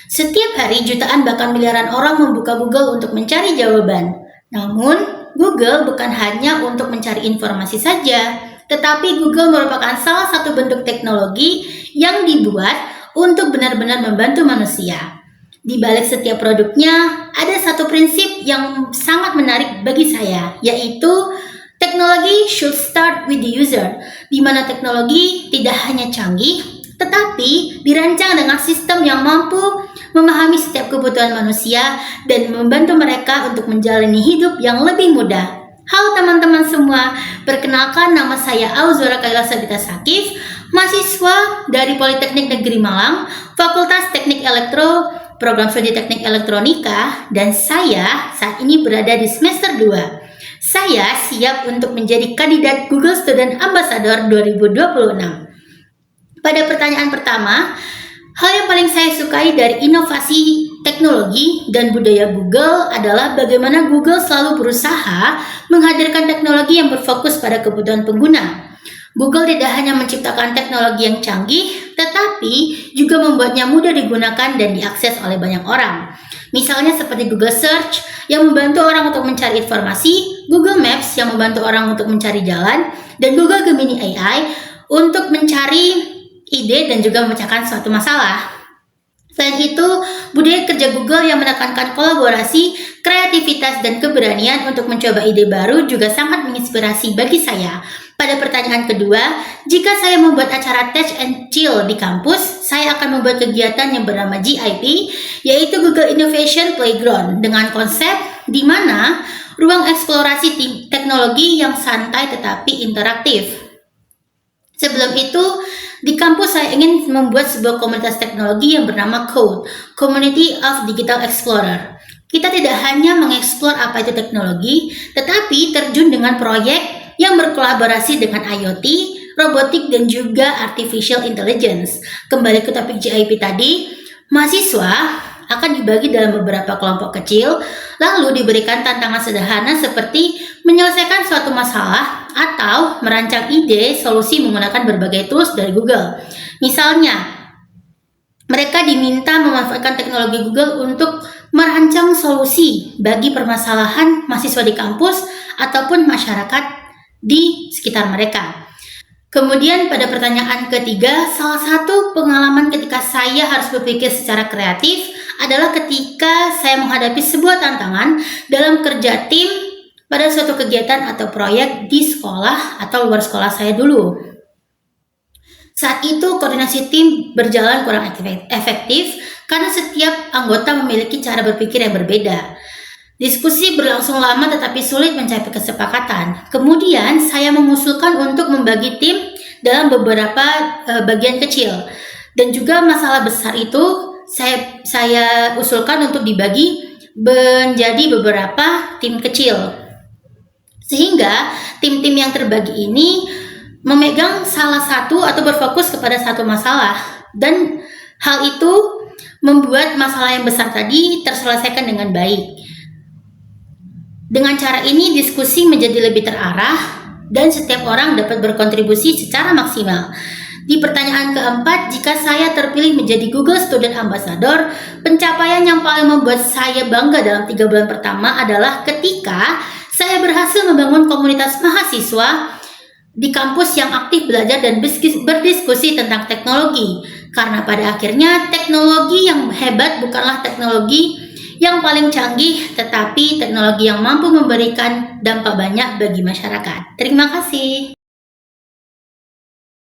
Setiap hari jutaan bahkan miliaran orang membuka Google untuk mencari jawaban. Namun, Google bukan hanya untuk mencari informasi saja, tetapi Google merupakan salah satu bentuk teknologi yang dibuat untuk benar-benar membantu manusia. Di balik setiap produknya, ada satu prinsip yang sangat menarik bagi saya, yaitu teknologi should start with the user, di mana teknologi tidak hanya canggih, tetapi dirancang dengan sistem yang mampu memahami setiap kebutuhan manusia dan membantu mereka untuk menjalani hidup yang lebih mudah. Halo teman-teman semua, perkenalkan nama saya Auzora Kaila Sabita Sakif, mahasiswa dari Politeknik Negeri Malang, Fakultas Teknik Elektro, Program Studi Teknik Elektronika, dan saya saat ini berada di semester 2. Saya siap untuk menjadi kandidat Google Student Ambassador 2026. Pada pertanyaan pertama, hal yang paling saya sukai dari inovasi teknologi dan budaya Google adalah bagaimana Google selalu berusaha menghadirkan teknologi yang berfokus pada kebutuhan pengguna. Google tidak hanya menciptakan teknologi yang canggih, tetapi juga membuatnya mudah digunakan dan diakses oleh banyak orang. Misalnya seperti Google Search yang membantu orang untuk mencari informasi, Google Maps yang membantu orang untuk mencari jalan, dan Google Gemini AI untuk mencari ide dan juga memecahkan suatu masalah. Selain itu, budaya kerja Google yang menekankan kolaborasi, kreativitas, dan keberanian untuk mencoba ide baru juga sangat menginspirasi bagi saya. Pada pertanyaan kedua, jika saya membuat acara Touch and Chill di kampus, saya akan membuat kegiatan yang bernama GIP, yaitu Google Innovation Playground, dengan konsep di mana ruang eksplorasi teknologi yang santai tetapi interaktif. Sebelum itu, di kampus saya ingin membuat sebuah komunitas teknologi yang bernama CODE, Community of Digital Explorer. Kita tidak hanya mengeksplor apa itu teknologi, tetapi terjun dengan proyek yang berkolaborasi dengan IoT, robotik, dan juga artificial intelligence. Kembali ke topik GIP tadi, mahasiswa akan dibagi dalam beberapa kelompok kecil, lalu diberikan tantangan sederhana seperti menyelesaikan suatu masalah atau merancang ide solusi menggunakan berbagai tools dari Google. Misalnya, mereka diminta memanfaatkan teknologi Google untuk merancang solusi bagi permasalahan mahasiswa di kampus ataupun masyarakat di sekitar mereka. Kemudian pada pertanyaan ketiga, salah satu pengalaman ketika saya harus berpikir secara kreatif adalah ketika saya menghadapi sebuah tantangan dalam kerja tim pada suatu kegiatan atau proyek di sekolah atau luar sekolah saya dulu. Saat itu koordinasi tim berjalan kurang efektif karena setiap anggota memiliki cara berpikir yang berbeda. Diskusi berlangsung lama tetapi sulit mencapai kesepakatan. Kemudian saya mengusulkan untuk membagi tim dalam beberapa bagian kecil. Dan juga masalah besar itu saya usulkan untuk dibagi menjadi beberapa tim kecil. Sehingga tim-tim yang terbagi ini memegang salah satu atau berfokus kepada satu masalah. Dan hal itu membuat masalah yang besar tadi terselesaikan dengan baik. Dengan cara ini diskusi menjadi lebih terarah dan setiap orang dapat berkontribusi secara maksimal. Di pertanyaan keempat, jika saya terpilih menjadi Google Student Ambassador, pencapaian yang paling membuat saya bangga dalam 3 bulan pertama adalah ketika saya berhasil membangun komunitas mahasiswa di kampus yang aktif belajar dan berdiskusi tentang teknologi. Karena pada akhirnya teknologi yang hebat bukanlah teknologi yang paling canggih, tetapi teknologi yang mampu memberikan dampak banyak bagi masyarakat. Terima kasih.